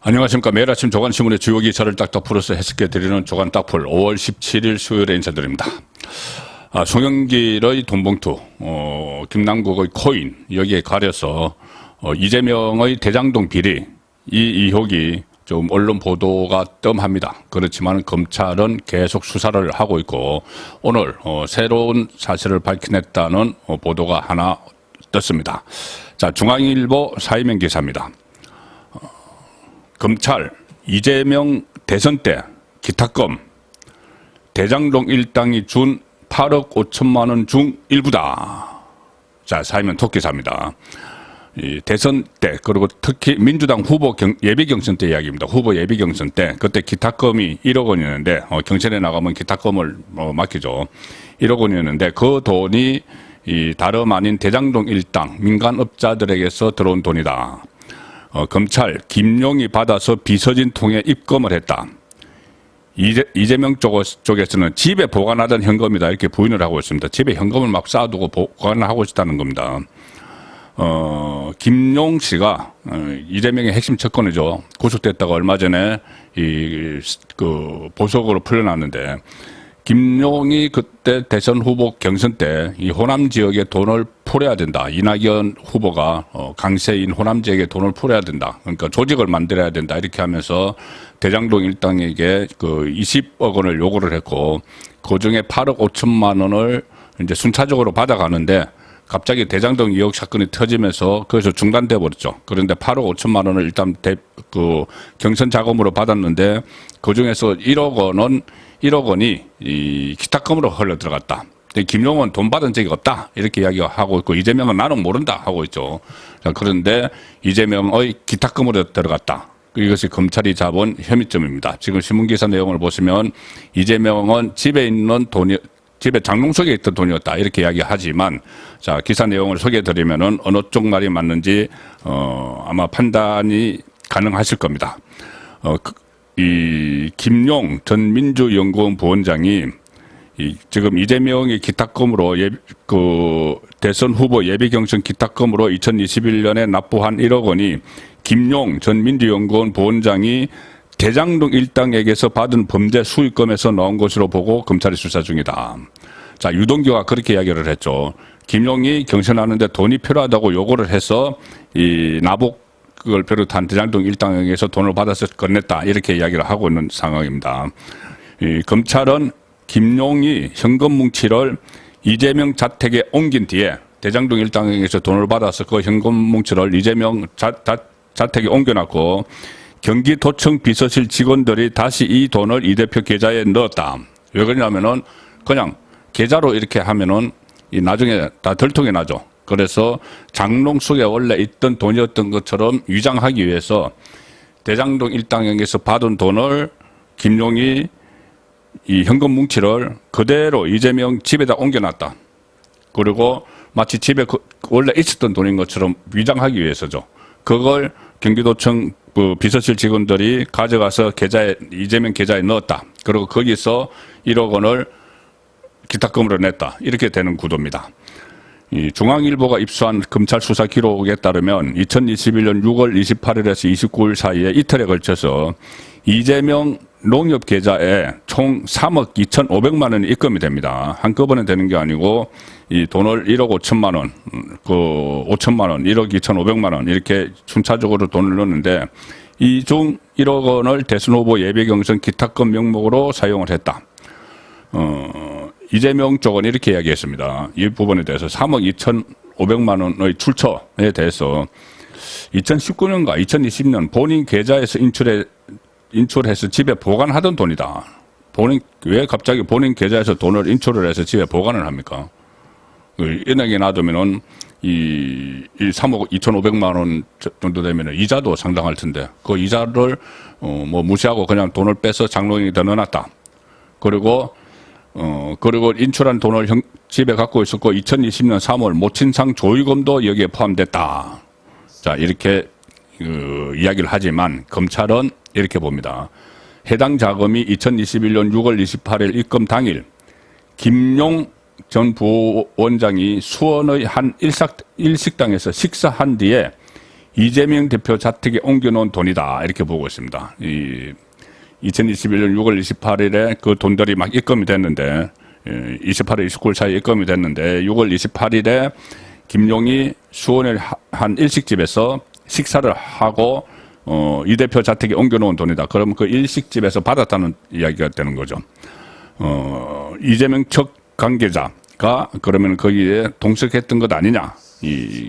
안녕하십니까. 매일 아침 조간신문의 주요 기사를 딱딱 풀어서 해석해드리는 조간 딱풀 5월 17일 수요일에 인사드립니다. 송영길의 돈봉투, 김남국의 코인 여기에 가려서 이재명의 대장동 비리 이 의혹이 좀 언론 보도가 뜸합니다. 그렇지만 검찰은 계속 수사를 하고 있고 오늘 새로운 사실을 밝혀냈다는 보도가 하나 떴습니다. 자, 중앙일보 사이면 기사입니다. 검찰 이재명 대선 때 기탁금 대장동 일당이 준 8억 5천만 원 중 일부다. 자, 사이면 톡기사입니다. 이 대선 때 그리고 특히 민주당 후보 예비 경선 때 이야기입니다. 후보 예비 경선 때 그때 기탁금이 1억 원이었는데 경선에 나가면 기탁금을 맡기죠. 1억 원이었는데 그 돈이 이 다름 아닌 대장동 일당 민간업자들에게서 들어온 돈이다. 검찰 김용이 받아서 비서진 통에 입금을 했다. 이재명 쪽에서는 집에 보관하던 현금이다 이렇게 부인을 하고 있습니다. 집에 현금을 막 쌓아두고 보관을 하고 있다는 겁니다. 김용 씨가 이재명의 핵심 측근이죠. 구속됐다가 얼마 전에 그 보석으로 풀려났는데 김용이 그때 대선 후보 경선 때 이 호남 지역에 돈을 풀어야 된다. 이낙연 후보가 강세인 호남 지역에 돈을 풀어야 된다. 그러니까 조직을 만들어야 된다. 이렇게 하면서 대장동 일당에게 그 20억 원을 요구를 했고 그 중에 8억 5천만 원을 이제 순차적으로 받아가는데 갑자기 대장동 2억 사건이 터지면서 거기서 중단돼 버렸죠. 그런데 8억 5천만 원을 일단 그 경선 자금으로 받았는데 그 중에서 1억 원이 이 기탁금으로 흘러 들어갔다. 김용은 돈 받은 적이 없다. 이렇게 이야기하고 있고 이재명은 나는 모른다 하고 있죠. 자, 그런데 이재명의 기탁금으로 들어갔다. 이것이 검찰이 잡은 혐의점입니다. 지금 신문기사 내용을 보시면 이재명은 집에 있는 돈이 집에 장롱 속에 있던 돈이었다 이렇게 이야기하지만 자 기사 내용을 소개해드리면은 어느 쪽 말이 맞는지 아마 판단이 가능하실 겁니다. 이 김용 전 민주연구원 부원장이 지금 이재명이 기탁금으로 그 대선 후보 예비 경선 기탁금으로 2021년에 납부한 1억 원이 김용 전 민주연구원 부원장이 대장동 일당에게서 받은 범죄 수익금에서 나온 것으로 보고 검찰이 수사 중이다. 자, 유동규가 그렇게 이야기를 했죠. 김용이 경선하는데 돈이 필요하다고 요구를 해서 이 나복을 비롯한 대장동 일당에게서 돈을 받아서 건넸다. 이렇게 이야기를 하고 있는 상황입니다. 이 검찰은 김용이 현금 뭉치를 이재명 자택에 옮긴 뒤에 대장동 일당에게서 돈을 받아서 그 현금 뭉치를 이재명 자택에 옮겨놨고 경기도청 비서실 직원들이 다시 이 돈을 이 대표 계좌에 넣었다. 왜 그러냐면은 그냥 계좌로 이렇게 하면은 이 나중에 다 들통이 나죠. 그래서 장롱 속에 원래 있던 돈이었던 것처럼 위장하기 위해서 대장동 일당에게서 받은 돈을 김용이 이 현금 뭉치를 그대로 이재명 집에다 옮겨놨다. 그리고 마치 집에 원래 있었던 돈인 것처럼 위장하기 위해서죠. 그걸 경기도청 비서실 직원들이 가져가서 이재명 계좌에 넣었다. 그리고 거기서 1억 원을 기탁금으로 냈다. 이렇게 되는 구도입니다. 이 중앙일보가 입수한 검찰 수사 기록에 따르면 2021년 6월 28일에서 29일 사이에 이틀에 걸쳐서 이재명 농협 계좌에 총 3억 2,500만 원이 입금이 됩니다. 한꺼번에 되는 게 아니고 이 돈을 1억 5천만 원, 5천만 원, 1억 2,500만 원 이렇게 순차적으로 돈을 넣는데 이 중 1억 원을 대선 후보 예비 경선 기탁금 명목으로 사용을 했다. 이재명 쪽은 이렇게 이야기했습니다. 이 부분에 대해서 3억 2,500만 원의 출처에 대해서 2019년과 2020년 본인 계좌에서 인출해서 집에 보관하던 돈이다. 왜 갑자기 본인 계좌에서 돈을 인출을 해서 집에 보관을 합니까? 은행에 놔두면은 이 3억 2,500만 원 정도 되면은 이자도 상당할 텐데 그 이자를 무시하고 그냥 돈을 빼서 장롱에다 넣어놨다. 그리고 인출한 돈을 집에 갖고 있었고 2020년 3월 모친상 조의금도 여기에 포함됐다. 자, 이렇게 이야기를 하지만 검찰은 이렇게 봅니다. 해당 자금이 2021년 6월 28일 입금 당일 김용 전 부원장이 수원의 한 일식당에서 식사한 뒤에 이재명 대표 자택에 옮겨놓은 돈이다 이렇게 보고 있습니다. 2021년 6월 28일에 그 돈들이 막 입금이 됐는데 28일, 29일 사이에 입금이 됐는데 6월 28일에 김용이 수원의 한 일식집에서 식사를 하고 이 대표 자택에 옮겨놓은 돈이다. 그러면 그 일식집에서 받았다는 이야기가 되는 거죠. 이재명 측 관계자가 그러면 거기에 동석했던 것 아니냐.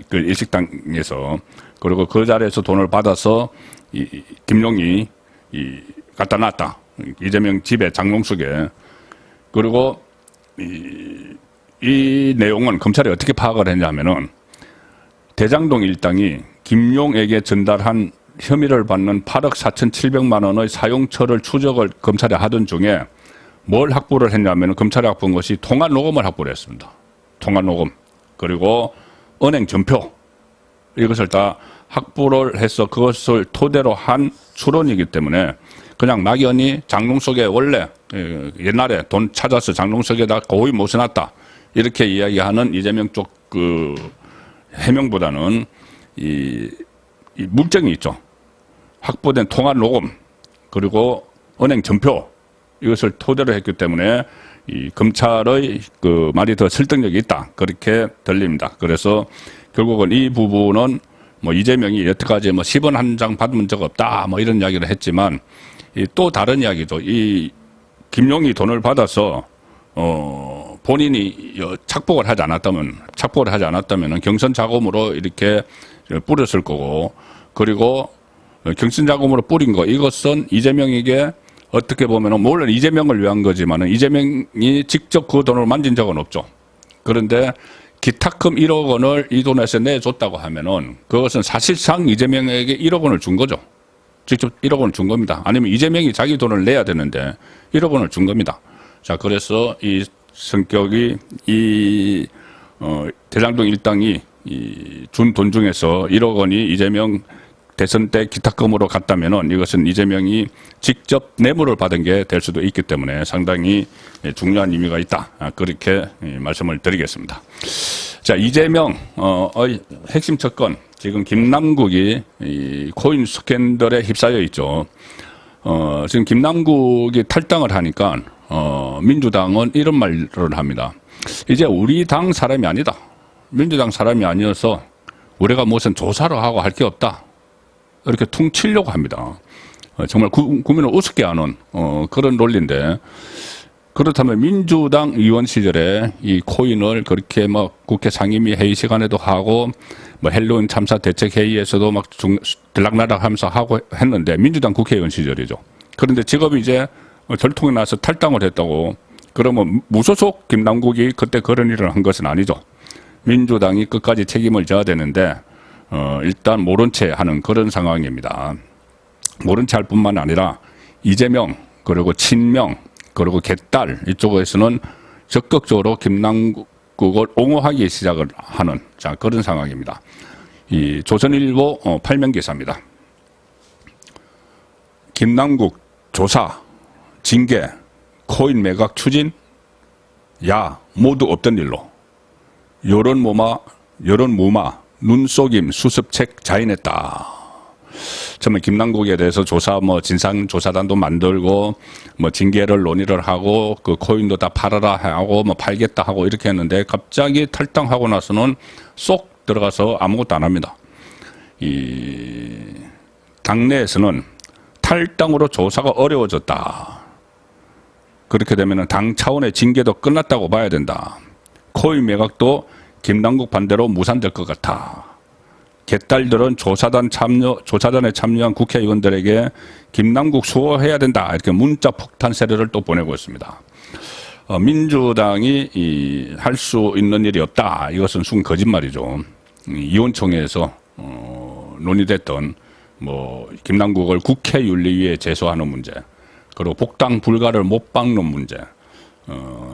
그 일식당에서. 그리고 그 자리에서 돈을 받아서 김용이 갖다 놨다. 이재명 집에 장롱 속에. 그리고 이 내용은 검찰이 어떻게 파악을 했냐면은 대장동 일당이 김용에게 전달한 혐의를 받는 8억 4,700만 원의 사용처를 추적을 검찰이 하던 중에 뭘 확보를 했냐면 검찰이 확보한 것이 통화 녹음을 확보를 했습니다. 통화 녹음. 그리고 은행 전표. 이것을 다 확보를 해서 그것을 토대로 한 추론이기 때문에 그냥 막연히 장롱 속에 원래 옛날에 돈 찾아서 장롱 속에다 고의 모셔놨다. 이렇게 이야기하는 이재명 쪽 그 해명보다는 이 물증이 있죠. 확보된 통화 녹음 그리고 은행 전표 이것을 토대로 했기 때문에 이 검찰의 그 말이 더 설득력이 있다. 그렇게 들립니다. 그래서 결국은 이 부분은 뭐 이재명이 여태까지 뭐 10원 한 장 받은 적 없다. 뭐 이런 이야기를 했지만 또 다른 이야기죠. 이 김용이 돈을 받아서 본인이 착복을 하지 않았다면 경선 자금으로 이렇게 뿌렸을 거고 그리고 경선 자금으로 뿌린 거 이것은 이재명에게 어떻게 보면은 물론 이재명을 위한 거지만은 이재명이 직접 그 돈을 만진 적은 없죠. 그런데 기탁금 1억 원을 이 돈에서 내줬다고 하면은 그것은 사실상 이재명에게 1억 원을 준 거죠. 직접 1억 원을 준 겁니다. 아니면 이재명이 자기 돈을 내야 되는데 1억 원을 준 겁니다. 자, 그래서 이 성격이 대장동 일당이 준 돈 중에서 1억 원이 이재명 대선 때 기탁금으로 갔다면은 이것은 이재명이 직접 뇌물을 받은 게 될 수도 있기 때문에 상당히 중요한 의미가 있다. 그렇게 말씀을 드리겠습니다. 자, 이재명의 핵심 척건 지금 김남국이 이 코인 스캔들에 휩싸여 있죠. 지금 김남국이 탈당을 하니까 민주당은 이런 말을 합니다. 이제 우리 당 사람이 아니다. 민주당 사람이 아니어서 우리가 무슨 조사를 하고 할 게 없다. 이렇게 퉁 치려고 합니다. 정말 국민을 우습게 하는 그런 논리인데 그렇다면 민주당 의원 시절에 이 코인을 그렇게 막 국회 상임위 회의 시간에도 하고 뭐 헬로윈 참사 대책 회의에서도 막 들락날락하면서 하고 했는데 민주당 국회의원 시절이죠. 그런데 지금 이제 절통이 나서 탈당을 했다고 그러면 무소속 김남국이 그때 그런 일을 한 것은 아니죠. 민주당이 끝까지 책임을 져야 되는데 일단 모른 채 하는 그런 상황입니다. 모른 채 할 뿐만 아니라 이재명 그리고 친명 그리고 개딸 이쪽에서는 적극적으로 김남국을 옹호하기 시작을 하는 자 그런 상황입니다. 이 조선일보 8면 기사입니다. 김남국 조사, 징계, 코인 매각 추진, 야 모두 없던 일로 여론무마, 눈속임, 수습책 자인했다. 처음에 김남국에 대해서 조사, 진상조사단도 만들고, 징계를 논의를 하고, 그 코인도 다 팔아라 하고, 팔겠다 하고 이렇게 했는데, 갑자기 탈당하고 나서는 쏙 들어가서 아무것도 안 합니다. 당내에서는 탈당으로 조사가 어려워졌다. 그렇게 되면 당 차원의 징계도 끝났다고 봐야 된다. 코인 매각도 김남국 반대로 무산될 것 같아. 개딸들은 조사단에 참여한 국회의원들에게 김남국 수호해야 된다. 이렇게 문자 폭탄 세례를 또 보내고 있습니다. 민주당이 할 수 있는 일이 없다. 이것은 순 거짓말이죠. 의원총회에서 논의됐던 김남국을 국회윤리위에 제소하는 문제, 그리고 복당 불가를 못 박는 문제,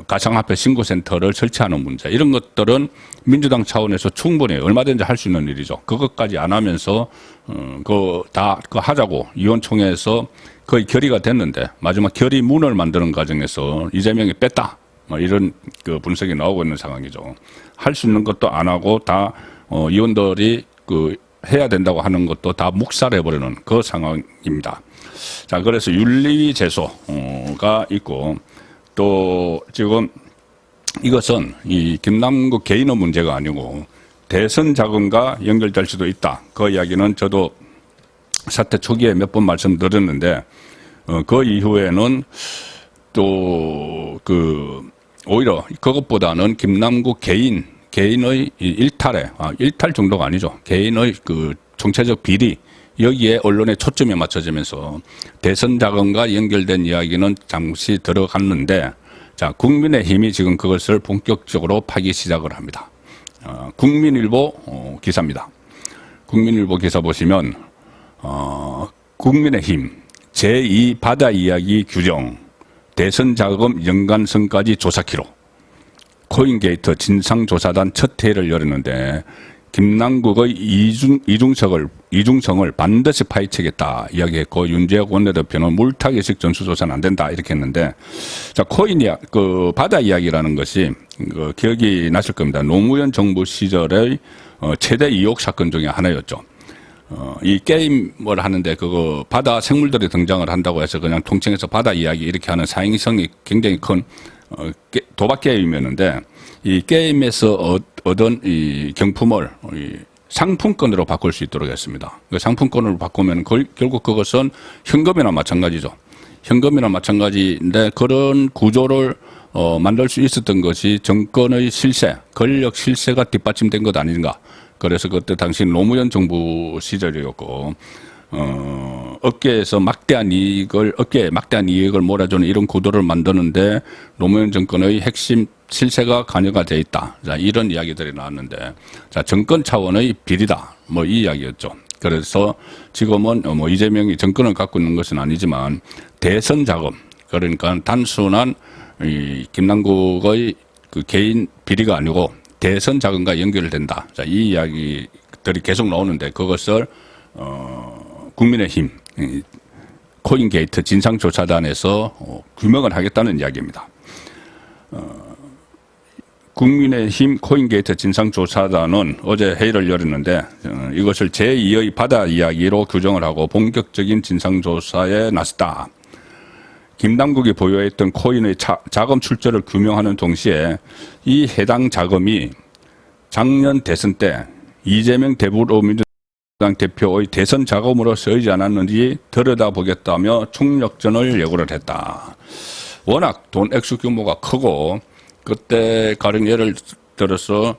가상화폐 신고센터를 설치하는 문제 이런 것들은 민주당 차원에서 충분히 얼마든지 할 수 있는 일이죠. 그것까지 안 하면서 그거 하자고 의원총회에서 거의 결의가 됐는데 마지막 결의문을 만드는 과정에서 이재명이 뺐다 이런 그 분석이 나오고 있는 상황이죠. 할 수 있는 것도 안 하고 다 의원들이 그 해야 된다고 하는 것도 다 묵살해버리는 그 상황입니다. 자, 그래서 윤리위 제소가 있고 또 지금 이것은 이 김남국 개인의 문제가 아니고 대선 자금과 연결될 수도 있다. 그 이야기는 저도 사태 초기에 몇 번 말씀드렸는데 그 이후에는 또 오히려 그것보다는 김남국 개인의 일탈 정도가 아니죠. 개인의 그 정체적 비리 여기에 언론의 초점이 맞춰지면서 대선 자금과 연결된 이야기는 잠시 들어갔는데 자, 국민의힘이 지금 그것을 본격적으로 파기 시작을 합니다. 국민일보 기사입니다. 국민일보 기사 보시면 국민의힘 제2 바다 이야기 규정 대선 자금 연관성까지 조사키로 코인게이트 진상조사단 첫 회의를 열었는데 김남국의 이중성을 반드시 파헤치겠다 이야기했고 윤재혁 원내대표는 물타기식 전수조사는 안 된다 이렇게 했는데 자 그 바다 이야기라는 것이 기억이 나실 겁니다. 노무현 정부 시절의 최대 이혹 사건 중에 하나였죠. 이 게임을 하는데 그거 바다 생물들이 등장을 한다고 해서 그냥 통칭해서 바다 이야기 이렇게 하는 사행성이 굉장히 큰 도박 게임이었는데 이 게임에서 얻은 이 경품을 상품권으로 바꿀 수 있도록 했습니다. 그 상품권으로 바꾸면 결국 그것은 현금이나 마찬가지죠. 현금이나 마찬가지인데 그런 구조를 만들 수 있었던 것이 정권의 실세, 권력 실세가 뒷받침된 것 아닌가. 그래서 그때 당시 노무현 정부 시절이었고 업계에 막대한 이익을 몰아주는 이런 구도를 만드는데 노무현 정권의 핵심 실세가 관여가 돼 있다. 자, 이런 이야기들이 나왔는데, 자, 정권 차원의 비리다. 뭐 이 이야기였죠. 그래서 지금은 뭐 이재명이 정권을 갖고 있는 것은 아니지만 대선 자금, 그러니까 단순한 이 김남국의 그 개인 비리가 아니고 대선 자금과 연결된다. 자, 이 이야기들이 계속 나오는데 그것을 국민의힘 코인게이트 진상조사단에서 규명을 하겠다는 이야기입니다. 국민의힘 코인게이트 진상조사단은 어제 회의를 열었는데 이것을 제2의 바다 이야기로 규정을 하고 본격적인 진상조사에 나섰다. 김남국이 보유했던 코인의 자금 출처를 규명하는 동시에 이 해당 자금이 작년 대선 때 이재명 더불어민주당 대표의 대선 자금으로 쓰이지 않았는지 들여다보겠다며 총력전을 예고를 했다. 워낙 돈 액수 규모가 크고 그때 가령 예를 들어서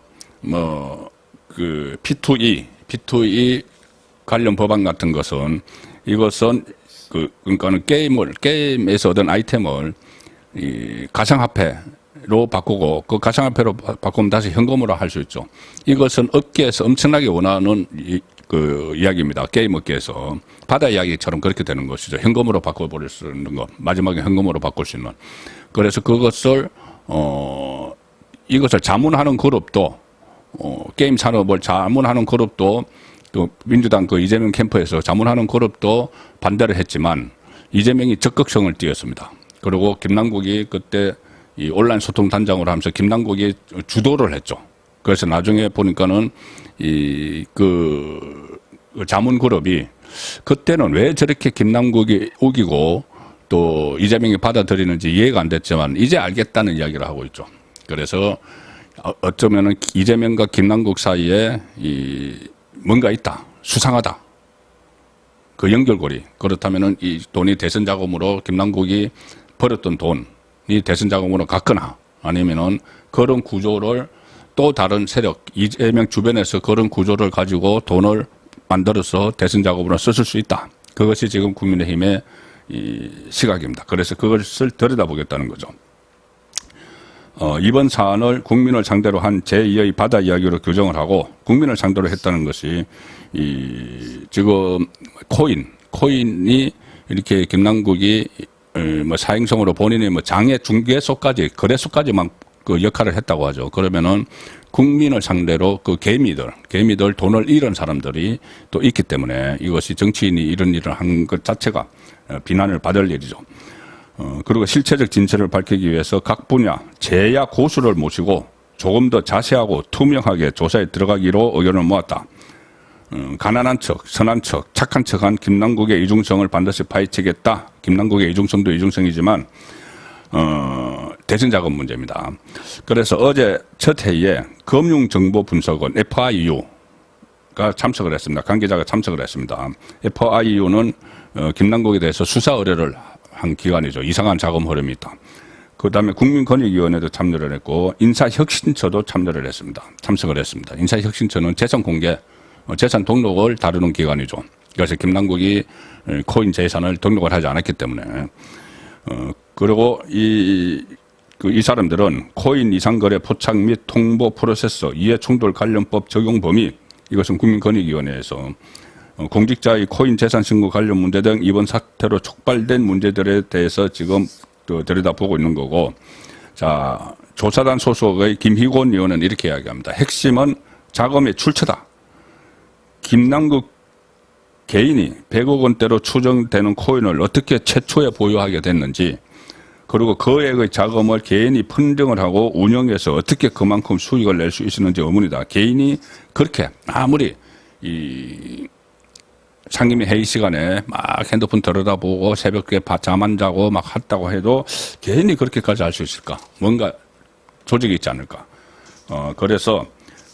P2E 관련 법안 같은 것은 이것은 그러니까는 게임에서 얻은 아이템을 이 가상화폐로 바꾸고 그 가상화폐로 바꾸면 다시 현금으로 할 수 있죠. 이것은 업계에서 엄청나게 원하는 이야기입니다. 게임 업계에서 바다 이야기처럼 그렇게 되는 것이죠. 현금으로 바꿔버릴 수 있는 것, 마지막에 현금으로 바꿀 수 있는. 그래서 그것을 이것을 자문하는 그룹도 게임 산업을 자문하는 그룹도 또 민주당 이재명 캠프에서 자문하는 그룹도 반대를 했지만 이재명이 적극성을 띄었습니다. 그리고 김남국이 그때 이 온라인 소통 단장으로 하면서 김남국이 주도를 했죠. 그래서 나중에 보니까는 자문 그룹이 그때는 왜 저렇게 김남국이 우기고 또 이재명이 받아들이는지 이해가 안 됐지만 이제 알겠다는 이야기를 하고 있죠. 그래서 어쩌면은 이재명과 김남국 사이에 뭔가 있다. 수상하다. 그 연결고리. 그렇다면은 이 돈이 대선 자금으로 김남국이 벌었던 돈이 대선 자금으로 갔거나 아니면은 그런 구조를 또 다른 세력, 이재명 주변에서 그런 구조를 가지고 돈을 만들어서 대선 자금으로 썼을 수 있다. 그것이 지금 국민의힘의 시각입니다. 그래서 그것을 들여다보겠다는 거죠. 이번 사안을 국민을 상대로 한 제2의 바다 이야기로 규정을 하고 국민을 상대로 했다는 것이 지금 코인이 이렇게 김남국이 사행성으로 본인의 장애 중개소까지 거래소까지만 그 역할을 했다고 하죠. 그러면은 국민을 상대로 그 개미들 돈을 잃은 사람들이 또 있기 때문에 이것이 정치인이 이런 일을 한 것 자체가 비난을 받을 일이죠. 그리고 실체적 진실을 밝히기 위해서 각 분야 제야 고수를 모시고 조금 더 자세하고 투명하게 조사에 들어가기로 의견을 모았다. 가난한 척, 선한 척, 착한 척한 김남국의 이중성을 반드시 파헤치겠다. 김남국의 이중성도 이중성이지만 대선 자금 문제입니다. 그래서 어제 첫 회의에 금융정보분석원 FIU가 참석을 했습니다. 관계자가 참석을 했습니다. FIU는 김남국에 대해서 수사 의뢰를 한 기관이죠. 이상한 자금 흐름이 있다. 그 다음에 국민권익위원회도 참여를 했고 인사혁신처도 참여를 했습니다. 참석을 했습니다. 인사혁신처는 재산 공개, 재산 등록을 다루는 기관이죠. 그래서 김남국이 코인 재산을 등록을 하지 않았기 때문에 그리고 이 사람들은 코인 이상거래 포착 및 통보 프로세서 이해충돌 관련법 적용 범위 이것은 국민권익위원회에서 공직자의 코인 재산 신고 관련 문제 등 이번 사태로 촉발된 문제들에 대해서 지금 들여다보고 있는 거고, 자 조사단 소속의 김희곤 의원은 이렇게 이야기합니다. 핵심은 자금의 출처다. 김남국 개인이 100억 원대로 추정되는 코인을 어떻게 최초에 보유하게 됐는지, 그리고 거액의 자금을 개인이 펀딩을 하고 운영해서 어떻게 그만큼 수익을 낼 수 있었는지 의문이다. 개인이 그렇게 아무리 이 상임위 회의 시간에 막 핸드폰 들여다보고 새벽에 잠 안 자고 막 했다고 해도 개인이 그렇게까지 할 수 있을까? 뭔가 조직이 있지 않을까? 그래서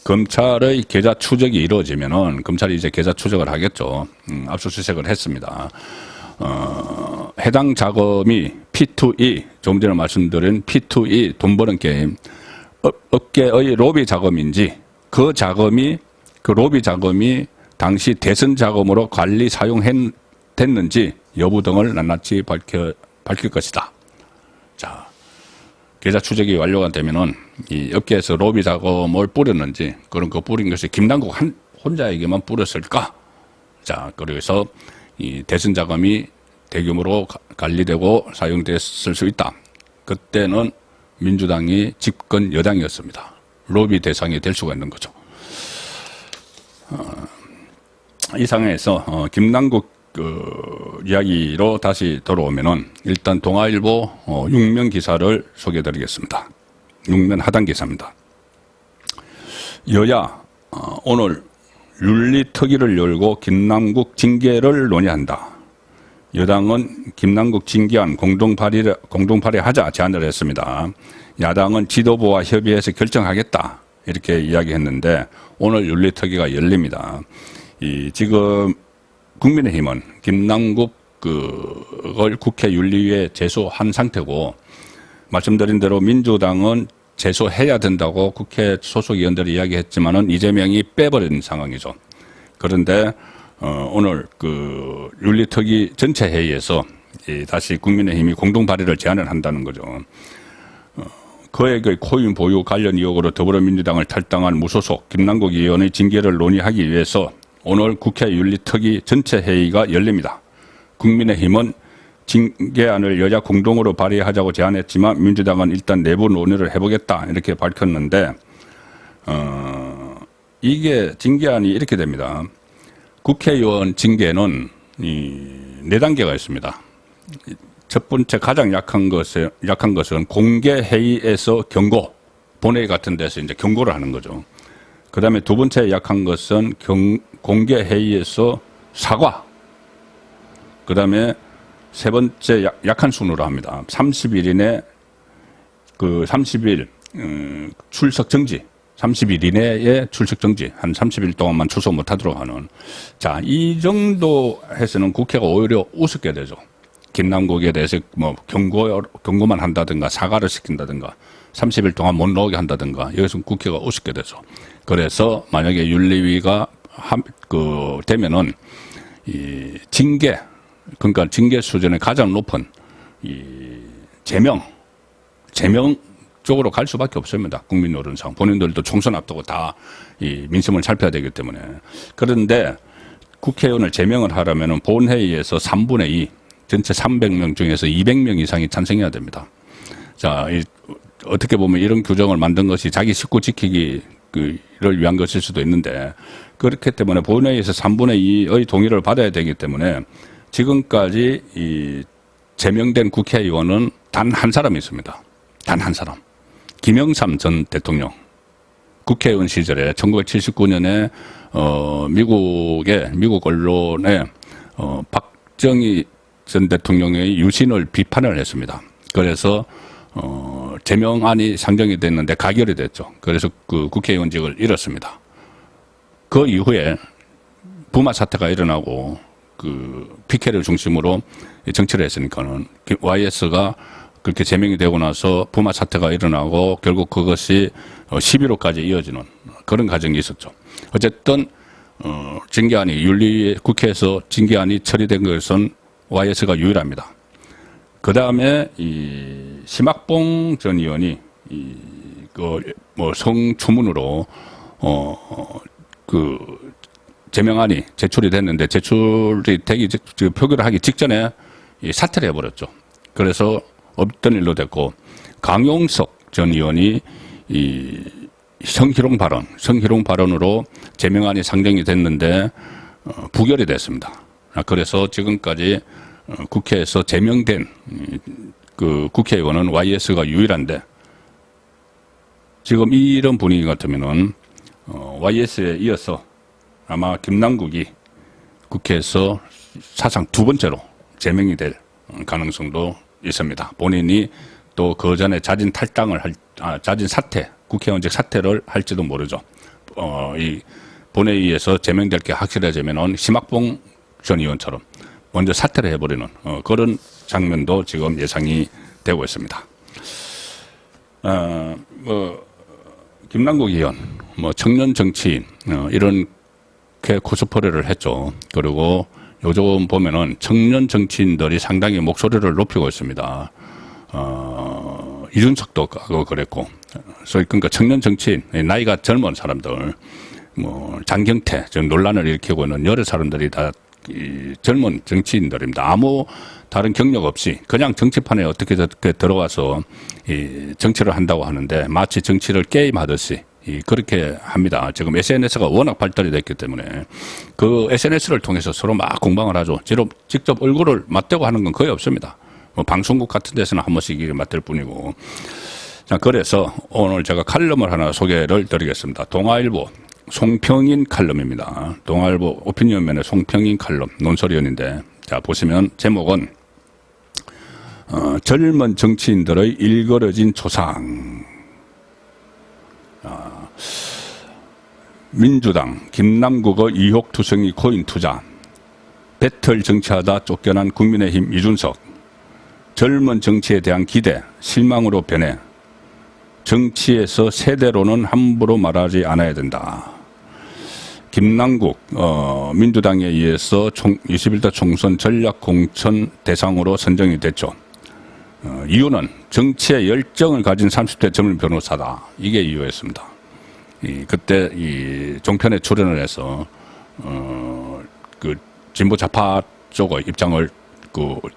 검찰의 계좌 추적이 이루어지면은 검찰이 이제 계좌 추적을 하겠죠. 압수수색을 했습니다. 해당 자금이 P2E, 조금 전에 말씀드린 P2E 돈 버는 게임, 업계의 로비 자금인지 그 로비 자금이 당시 대선 자금으로 관리 사용됐는지 여부 등을 낱낱이 밝힐 것이다. 자, 계좌 추적이 완료가 되면은 이 업계에서 로비 자금을 뿌렸는지, 그런 거 뿌린 것이 김남국 혼자에게만 뿌렸을까? 자, 그래서 이 대선 자금이 대규모로 관리되고 사용됐을 수 있다. 그때는 민주당이 집권 여당이었습니다. 로비 대상이 될 수가 있는 거죠. 이 상황에서 김남국 이야기로 다시 돌아오면은 일단 동아일보 6면 기사를 소개해드리겠습니다. 6면 하단 기사입니다. 여야 오늘 윤리특위를 열고 김남국 징계를 논의한다. 여당은 김남국 징계안 공동 발의하자 제안을 했습니다. 야당은 지도부와 협의해서 결정하겠다 이렇게 이야기했는데 오늘 윤리특위가 열립니다. 지금 국민의힘은 김남국을 국회 윤리위에 제소한 상태고, 말씀드린 대로 민주당은 제소해야 된다고 국회 소속 의원들이 이야기했지만은 이재명이 빼버린 상황이죠. 그런데 오늘 윤리특위 전체 회의에서 다시 국민의힘이 공동 발의를 제안을 한다는 거죠. 거액의 코인 보유 관련 의혹으로 더불어민주당을 탈당한 무소속 김남국 의원의 징계를 논의하기 위해서 오늘 국회 윤리특위 전체 회의가 열립니다. 국민의힘은 징계안을 여야 공동으로 발의하자고 제안했지만 민주당은 일단 내부 논의를 해보겠다 이렇게 밝혔는데, 이게 징계안이 이렇게 됩니다. 국회의원 징계는 4단계가 있습니다. 첫 번째 가장 약한 것은 공개회의에서 경고, 본회의 같은 데서 이제 경고를 하는 거죠. 그 다음에 두 번째 약한 것은 공개회의에서 사과. 그 다음에 세 번째 약한 순으로 합니다. 30일 이내 30일 출석 정지. 30일 이내에 출석 정지. 한 30일 동안만 출석 못하도록 하는. 자, 이 정도 해서는 국회가 오히려 우습게 되죠. 김남국에 대해서 뭐 경고만 한다든가 사과를 시킨다든가 30일 동안 못 나오게 한다든가 여기서 국회가 우습게 되죠. 그래서 만약에 윤리위가 되면은 이 징계, 그러니까 징계 수준의 가장 높은 이 제명 쪽으로 갈 수밖에 없습니다. 국민 여론상 본인들도 총선 앞두고 다 이 민심을 살펴야 되기 때문에. 그런데 국회의원을 제명을 하려면은 본회의에서 3분의 2 전체 300명 중에서 200명 이상이 찬성해야 됩니다. 자, 어떻게 보면 이런 규정을 만든 것이 자기 식구 지키기를 위한 것일 수도 있는데, 그렇기 때문에 본회의에서 3분의 2의 동의를 받아야 되기 때문에 지금까지 이 제명된 국회의원은 단 한 사람이 있습니다. 단 한 사람. 김영삼 전 대통령. 국회의원 시절에 1979년에 미국 언론에 박정희 전 대통령의 유신을 비판을 했습니다. 그래서 제명안이 상정이 됐는데 가결이 됐죠. 그래서 그 국회의원직을 잃었습니다. 그 이후에 부마 사태가 일어나고 그 피케를 중심으로 정치를 했으니까는 YS가 그렇게 제명이 되고 나서 부마 사태가 일어나고 결국 그것이 11호까지 이어지는 그런 과정이 있었죠. 어쨌든 징계안이 국회에서 징계안이 처리된 것은 YS가 유일합니다. 그 다음에 이 심학봉 전 의원이 성추문으로 제명안이 제출이 됐는데 제출이 되기 표결을 하기 직전에 사퇴를 해버렸죠. 그래서 없던 일로 됐고 강용석 전 의원이 이 성희롱 발언으로 제명안이 상정이 됐는데 부결이 됐습니다. 그래서 지금까지 국회에서 제명된 그 국회의원은 YS가 유일한데 지금 이런 분위기 같으면은 YS에 이어서 아마 김남국이 국회에서 사상 두 번째로 제명이 될 가능성도 있습니다. 본인이 또 그 전에 자진 사퇴, 국회의원직 사퇴를 할지도 모르죠. 이 본회의에서 제명될 게 확실해지면은 심학봉 전 의원처럼 먼저 사퇴를 해버리는 그런 장면도 지금 예상이 되고 있습니다. 김남국 의원, 청년 정치인 이렇게 코스프레를 했죠. 그리고 요즘 보면은 청년 정치인들이 상당히 목소리를 높이고 있습니다. 이준석도 그랬고, 그러니까 청년 정치인, 나이가 젊은 사람들, 장경태, 지금 논란을 일으키고 있는 여러 사람들이 다 젊은 정치인들입니다. 아무 다른 경력 없이 그냥 정치판에 어떻게 들어와서 정치를 한다고 하는데 마치 정치를 게임하듯이 그렇게 합니다. 지금 SNS가 워낙 발달이 됐기 때문에 그 SNS를 통해서 서로 막 공방을 하죠. 직접 얼굴을 맞대고 하는 건 거의 없습니다. 방송국 같은 데서는 한 번씩 맞댈 뿐이고. 자, 그래서 오늘 제가 칼럼을 하나 소개를 드리겠습니다. 동아일보 송평인 칼럼입니다. 동아일보 오피니언맨의 송평인 칼럼 논설위원인데, 자 보시면 제목은 젊은 정치인들의 일그러진 초상. 민주당 김남국의 의혹투성이 코인 투자, 배틀 정치하다 쫓겨난 국민의힘 이준석, 젊은 정치에 대한 기대 실망으로 변해, 정치에서 세대로는 함부로 말하지 않아야 된다. 김남국 민주당에 의해서 21대 총선 전략공천 대상으로 선정이 됐죠. 이유는 정치에 열정을 가진 30대 젊은 변호사다. 이게 이유였습니다. 그때 이 종편에 출연을 해서 그 진보 좌파 쪽의 입장을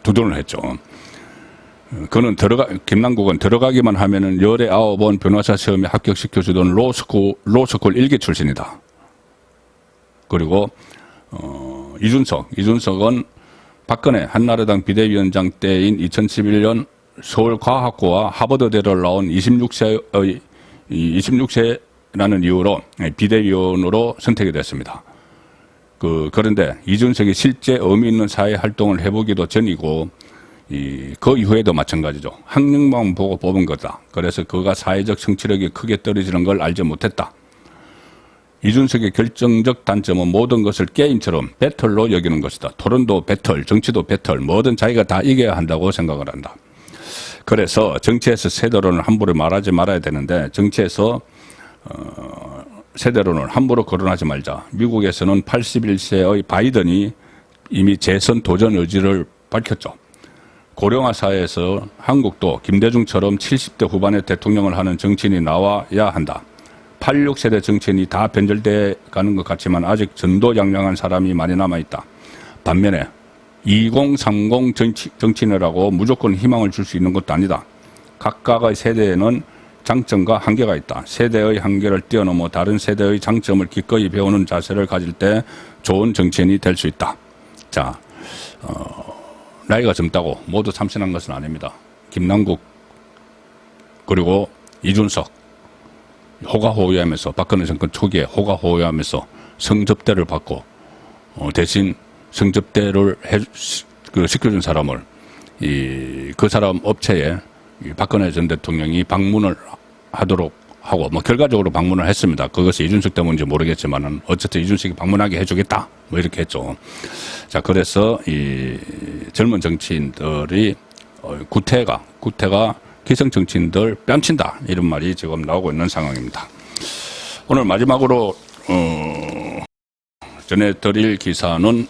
두둔을 했죠. 그는 김남국은 들어가기만 하면은 19번 변호사 시험에 합격시켜주던 로스쿨 일기 출신이다. 그리고 이준석은 박근혜 한나라당 비대위원장 때인 2011년 서울과학고와 하버드대를 나온 26세라는 이유로 비대위원으로 선택이 됐습니다. 그런데 이준석이 실제 의미 있는 사회 활동을 해보기도 전이고 그 이후에도 마찬가지죠. 학력만 보고 뽑은 거다. 그래서 그가 사회적 정치력이 크게 떨어지는 걸 알지 못했다. 이준석의 결정적 단점은 모든 것을 게임처럼 배틀로 여기는 것이다. 토론도 배틀, 정치도 배틀, 뭐든 자기가 다 이겨야 한다고 생각을 한다. 그래서 정치에서 세대로는 함부로 말하지 말아야 되는데 정치에서 세대로는 함부로 거론하지 말자. 미국에서는 81세의 바이든이 이미 재선 도전 의지를 밝혔죠. 고령화 사회에서 한국도 김대중처럼 70대 후반에 대통령을 하는 정치인이 나와야 한다. 86세대 정치인이 다 변절돼 가는 것 같지만 아직 전도양양한 사람이 많이 남아있다. 반면에 2030 정치인이라고 무조건 희망을 줄 수 있는 것도 아니다. 각각의 세대에는 장점과 한계가 있다. 세대의 한계를 뛰어넘어 다른 세대의 장점을 기꺼이 배우는 자세를 가질 때 좋은 정치인이 될 수 있다. 자, 나이가 젊다고 모두 참신한 것은 아닙니다. 김남국 그리고 이준석 호가호위하면서 박근혜 정권 초기에 호가호위하면서 성접대를 받고 대신 성접대를 시켜준 사람을 그 사람 업체에 박근혜 전 대통령이 방문을 하도록 하고 뭐 결과적으로 방문을 했습니다. 그것이 이준석 때문인지 모르겠지만은 어쨌든 이준석이 방문하게 해주겠다 뭐 이렇게 했죠. 자, 그래서 이 젊은 정치인들이 구태가 기성 정치인들 뺨친다 이런 말이 지금 나오고 있는 상황입니다. 오늘 마지막으로 전해드릴 기사는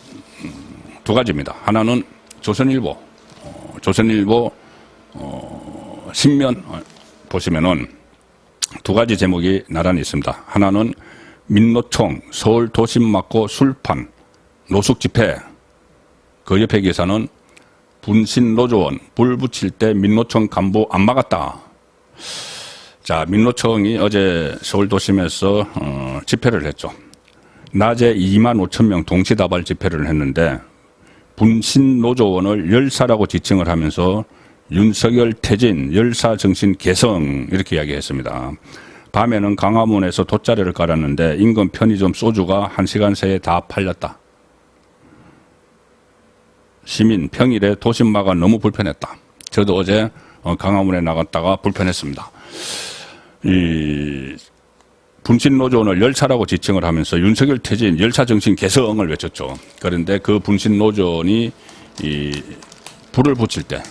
두 가지입니다. 하나는 조선일보 신면 보시면은 두 가지 제목이 나란히 있습니다. 하나는 민노총 서울 도심 막고 술판 노숙 집회, 그 옆에 기사는 분신 노조원 불 붙일 때 민노총 간부 안 막았다. 자, 민노총이 어제 서울 도심에서 집회를 했죠. 낮에 25,000명 동시다발 집회를 했는데 분신 노조원을 열사라고 지칭을 하면서 윤석열 퇴진, 열사 정신 개성 이렇게 이야기했습니다. 밤에는 광화문에서 돗자리를 깔았는데 인근 편의점 소주가 1시간 새에 다 팔렸다. 시민 평일에 도심마가 너무 불편했다. 저도 어제 광화문에 나갔다가 불편했습니다. 이 분신 노조원을 열사라고 지칭을 하면서 윤석열 퇴진, 열사 정신 개성을 외쳤죠. 그런데 그 분신 노조원이 불을 붙일 때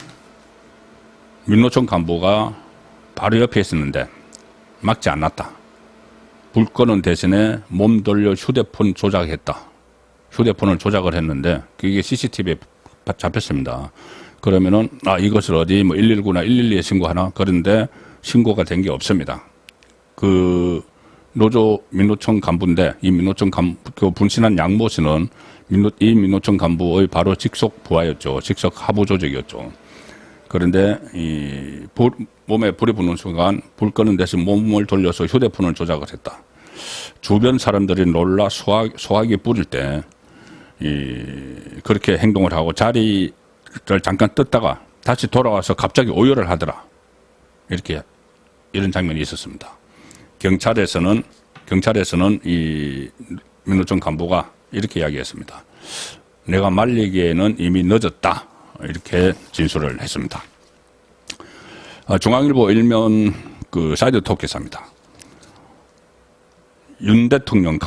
민노총 간부가 바로 옆에 있었는데 막지 않았다. 불 끄는 대신에 몸 돌려 휴대폰 조작했다. 휴대폰을 조작을 했는데 그게 CCTV에 잡혔습니다. 그러면은 이것을 어디 뭐 119나 112에 신고하나? 그런데 신고가 된 게 없습니다. 그 노조 민노총 간부인데 이 민노총 그 분신한 양모 씨는 이 민노총 간부의 바로 직속 부하였죠. 직속 하부 조직이었죠. 그런데 몸에 불이 붙는 순간 불 끄는 대신 몸을 돌려서 휴대폰을 조작을 했다. 주변 사람들이 놀라 소화기 뿌릴 때 그렇게 행동을 하고 자리를 잠깐 떴다가 다시 돌아와서 갑자기 오열을 하더라. 이런 장면이 있었습니다. 경찰에서는 이 민노총 간부가 이렇게 이야기했습니다. 내가 말리기에는 이미 늦었다. 이렇게 진술을 했습니다. 중앙일보 일면 그 사이드 톡 기사입니다. 윤 대통령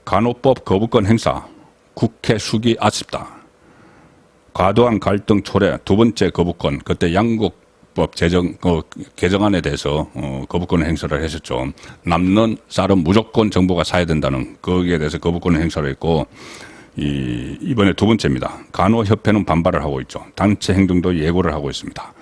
간호법 거부권 행사 국회 수기 아쉽다. 과도한 갈등 초래 두 번째 거부권 그때 양곡법 개정안에 대해서 거부권 행사를 했었죠. 남는 쌀은 무조건 정부가 사야 된다는 거기에 대해서 거부권 행사를 했고 이번에 두 번째입니다. 간호협회는 반발을 하고 있죠. 단체 행동도 예고를 하고 있습니다.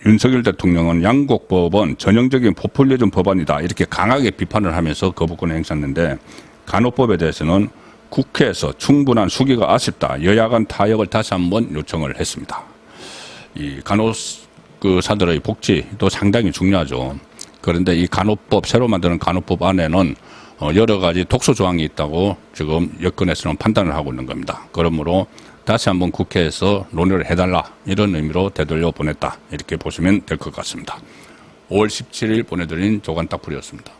윤석열 대통령은 양곡법은 전형적인 포퓰리즘 법안이다. 이렇게 강하게 비판을 하면서 거부권을 행사했는데 간호법에 대해서는 국회에서 충분한 수기가 아쉽다. 여야 간 타협을 다시 한번 요청을 했습니다. 이 간호사들의 복지도 상당히 중요하죠. 그런데 이 간호법, 새로 만드는 간호법 안에는 여러 가지 독소 조항이 있다고 지금 여권에서는 판단을 하고 있는 겁니다. 그러므로 다시 한번 국회에서 논의를 해달라 이런 의미로 되돌려 보냈다 이렇게 보시면 될 것 같습니다. 5월 17일 보내드린 조간딱풀이었습니다.